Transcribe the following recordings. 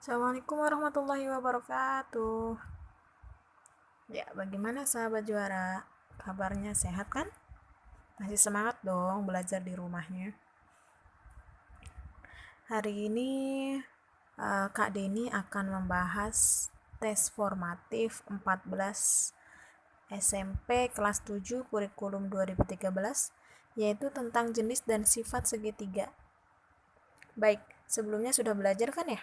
Assalamualaikum warahmatullahi wabarakatuh. Ya, bagaimana sahabat juara? Kabarnya sehat kan? Masih semangat dong belajar di rumahnya. Hari ini Kak Deni akan membahas tes formatif 14 SMP kelas 7 kurikulum 2013, yaitu tentang jenis dan sifat segitiga. Baik, sebelumnya sudah belajar kan ya?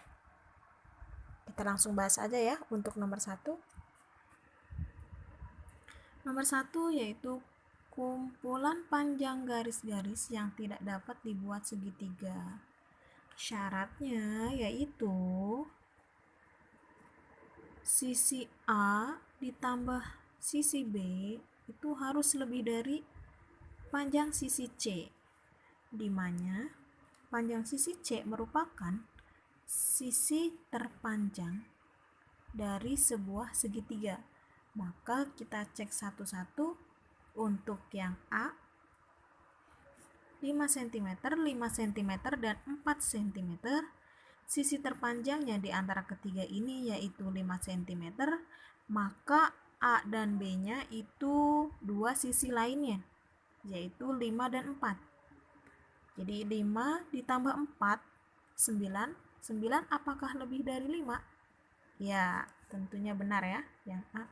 Kita langsung bahas aja ya untuk nomor 1. Nomor 1 yaitu kumpulan panjang garis-garis yang tidak dapat dibuat segitiga. Syaratnya yaitu sisi A ditambah sisi B itu harus lebih dari panjang sisi C, di mana panjang sisi C merupakan sisi terpanjang dari sebuah segitiga. Maka kita cek satu-satu. Untuk yang A 5 cm, 5 cm, dan 4 cm. Sisi terpanjangnya di antara ketiga ini yaitu 5 cm, maka A dan B-nya itu dua sisi lainnya, yaitu 5 dan 4. Jadi 5 ditambah 4, 9. 9 apakah lebih dari 5? Ya, tentunya benar ya, yang A.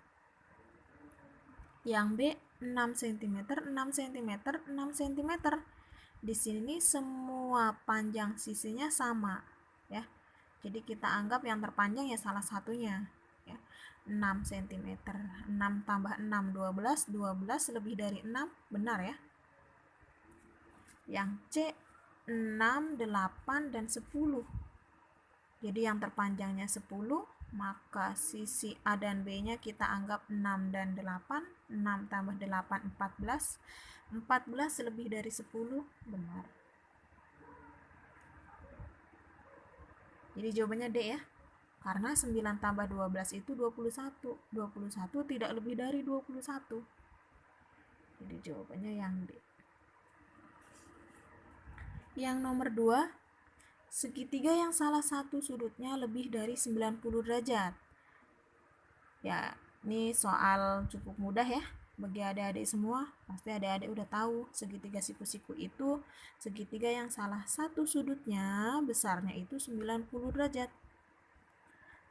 Yang B 6 cm, 6 cm, 6 cm. Di sini semua panjang sisinya sama ya. Jadi kita anggap yang terpanjang ya salah satunya ya. 6 cm. 6 tambah 6 12, 12 lebih dari 6, benar ya. Yang C 6, 8 dan 10. Jadi yang terpanjangnya 10, maka sisi A dan B-nya kita anggap 6 dan 8. 6 tambah 8, 14. 14 lebih dari 10, benar. Jadi jawabannya D ya. Karena 9 tambah 12 itu 21. 21 tidak lebih dari 21. Jadi jawabannya yang D. Yang nomor 2, segitiga yang salah satu sudutnya lebih dari 90 derajat. Ya, ini soal cukup mudah ya bagi adik-adik semua. Pasti adik-adik udah tahu segitiga siku-siku itu segitiga yang salah satu sudutnya besarnya itu 90 derajat.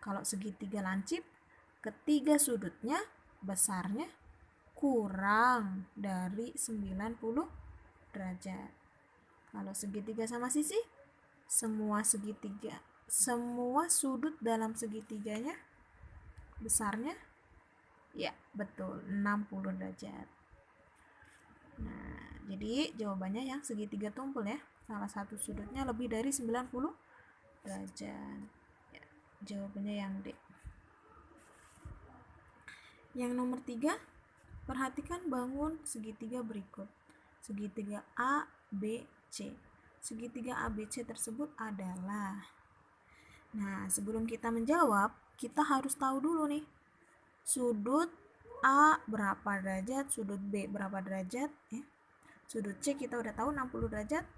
Kalau segitiga lancip, ketiga sudutnya besarnya kurang dari 90 derajat. Kalau segitiga sama sisi, semua sudut dalam segitiganya besarnya ya betul 60 derajat. Nah, jadi jawabannya yang segitiga tumpul ya. Salah satu sudutnya lebih dari 90 derajat. Ya, jawabannya yang D. Yang nomor 3, perhatikan bangun segitiga berikut. Segitiga A, B, C. Segitiga ABC tersebut adalah. Nah, sebelum kita menjawab, kita harus tahu dulu nih. Sudut A berapa derajat, sudut B berapa derajat ya. Sudut C kita udah tahu 60 derajat.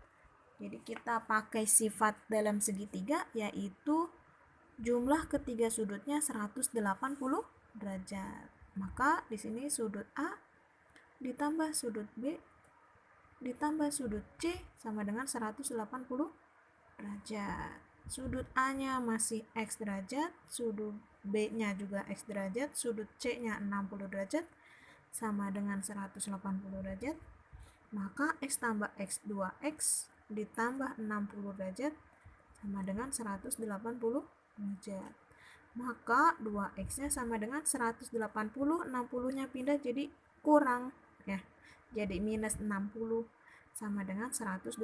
Jadi kita pakai sifat dalam segitiga yaitu jumlah ketiga sudutnya 180 derajat. Maka di sini sudut A ditambah sudut B ditambah sudut C sama dengan 180 derajat. Sudut A-nya masih X derajat, sudut B-nya juga X derajat, sudut C-nya 60 derajat sama dengan 180 derajat. Maka X tambah X 2X ditambah 60 derajat sama dengan 180 derajat. Maka 2X-nya sama dengan 180, 60-nya pindah jadi kurang ya. Jadi minus 60 sama dengan 120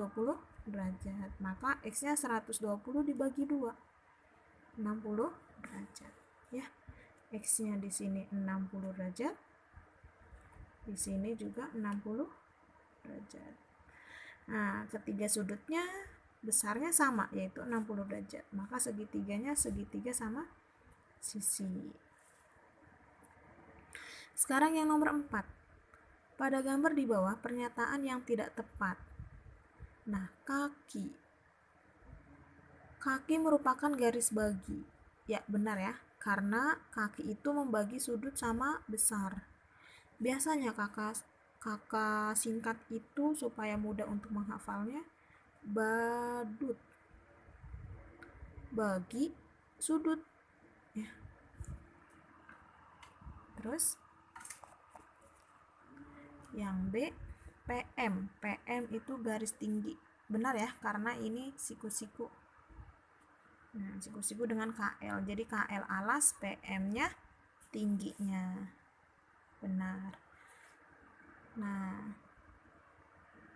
derajat. Maka X-nya 120 dibagi 2. 60 derajat ya. X-nya di sini 60 derajat. Di sini juga 60 derajat. Nah, ketiga sudutnya besarnya sama yaitu 60 derajat. Maka segitiganya segitiga sama sisi. Sekarang yang nomor 4. Pada gambar di bawah pernyataan yang tidak tepat. Nah, kaki merupakan garis bagi. Ya, benar ya. Karena kaki itu membagi sudut sama besar. Biasanya kakak singkat itu supaya mudah untuk menghafalnya, badut, bagi sudut. Ya. Terus yang B, PM. PM itu garis tinggi. Benar ya, karena ini siku-siku. Nah, siku-siku dengan KL. Jadi KL alas, PM-nya tingginya. Benar. Nah,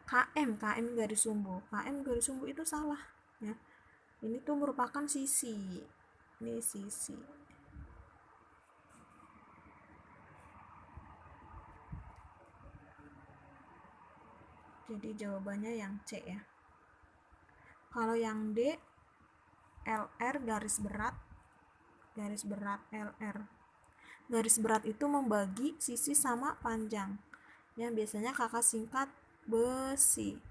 KM garis sumbu. KM garis sumbu itu salah. Ya. Ini tuh merupakan sisi. Ini sisi. Jadi jawabannya yang C ya. Kalau yang D, LR garis berat LR. Garis berat itu membagi sisi sama panjang. Ya, biasanya kakak singkat besi.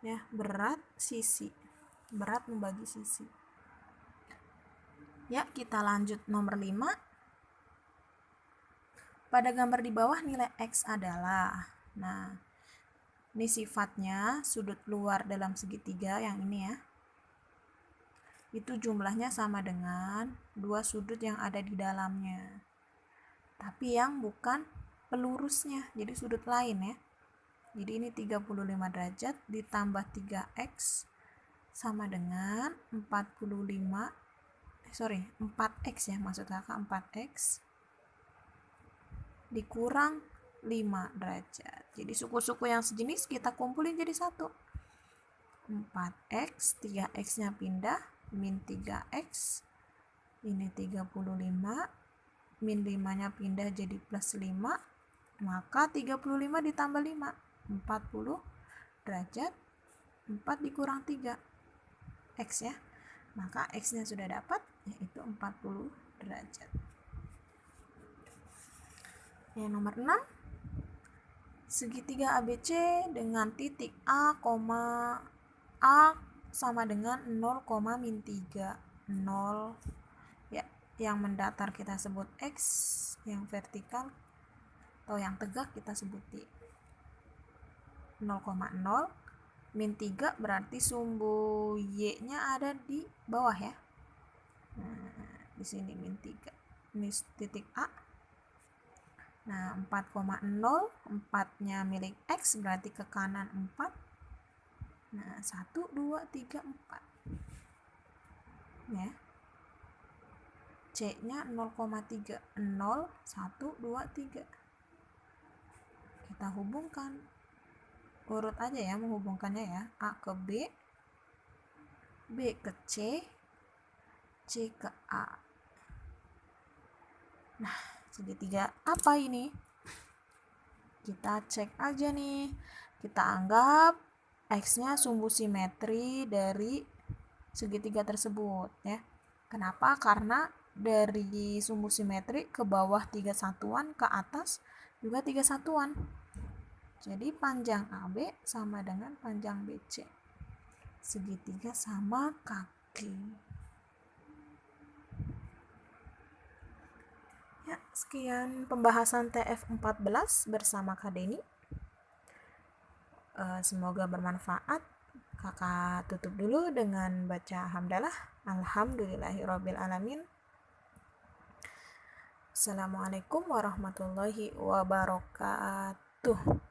Ya, berat sisi. Berat membagi sisi. Ya, kita lanjut nomor 5. Pada gambar di bawah nilai X adalah. Nah, ini sifatnya sudut luar dalam segitiga yang ini ya. Itu jumlahnya sama dengan dua sudut yang ada di dalamnya. Tapi yang bukan pelurusnya, jadi sudut lain ya. Jadi ini 35 derajat ditambah 3X sama dengan 4X ya, maksud kakak 4X dikurang 5 derajat. Jadi suku-suku yang sejenis kita kumpulin jadi satu. 4X, 3X-nya pindah, min 3X, ini 35, min 5-nya pindah jadi plus 5, maka 35 ditambah 5, 40 derajat, 4 dikurang 3, X ya. Maka X-nya sudah dapat, yaitu 40 derajat. Yang nomor 6, segitiga ABC dengan titik A, A sama dengan 0, min 3, 0 ya, yang mendatar kita sebut X, yang vertikal atau yang tegak kita sebut Y. 0,0 min 3 berarti sumbu Y-nya ada di bawah ya. Nah, di sini min 3. Ini titik A. Nah, 4,0, 4-nya milik X berarti ke kanan 4. Nah, 1, 2, 3, 4. Ya. C-nya 0,3. 0, 1, 2, 3. Kita hubungkan. Urut aja ya menghubungkannya ya. A ke B, B ke C, C ke A. Nah, segitiga apa ini? Kita cek aja nih. Kita anggap X-nya sumbu simetri dari segitiga tersebut ya. Kenapa? Karena dari sumbu simetri ke bawah 3 satuan, ke atas juga 3 satuan. Jadi panjang AB sama dengan panjang BC. Segitiga sama kaki. Ya, sekian pembahasan TF14 bersama Kak Deni. Semoga bermanfaat. Kakak tutup dulu dengan baca hamdalah. Alhamdulillahirrabbilalamin. Assalamualaikum warahmatullahi wabarakatuh.